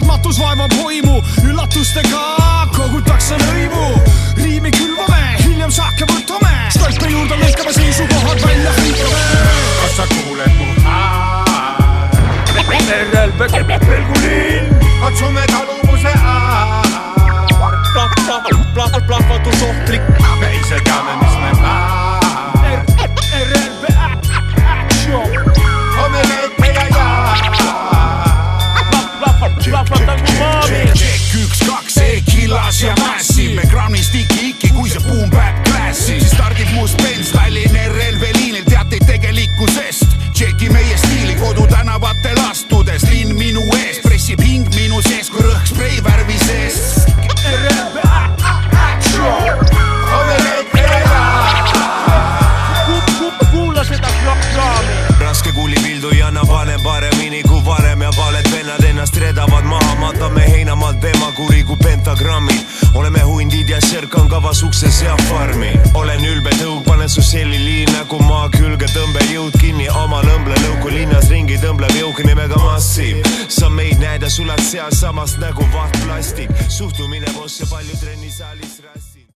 teadmatus vaevab hoimu, üllatustega kogutakse lõimu. Riimi külvame, hiljem saake võtame, stolpe juurde lõikame seisukohad välja hõikame. Kas sa kuuled mu hääl? RLB pelgulinn, katsume taluvuse äär. Plahvatus ohtlik, me ise teame, mis me väär. RLB action, Ome leike ja jää. plahvatan kui maami. Check 1-2, E-killas ja Massive. Me grammist iki, kui see boom bap klassi. Siis stardib must Benz Tallinn RLB liinil teateid tegelikkusest. Checki meie stiili kodu tänavatel astudes. Linn minu ees, pressib hing minu sees, kui rõhk sprei värvi sees. RLB action, Ome leike ja jää. kuula seda kraami. Raske kuulipildu ei anna vanem paremini kui varem ja valed vennad ennast redavad maha. Matame heinamaalt teemakuri kui pentagrammid. Oleme hundid ja šerk on kavas ukses ja farmi. Olen ülbe tõug, panen su selliliin nagu maa külge. Tõmbe jõud kinni, oma nõmble lõuku linnas ringi tõmbleb jõuk nimega Massive. Sa meid näed ja sulad seal samast nagu vahtplastik. Suhtumine boss ja palju trennisaalis.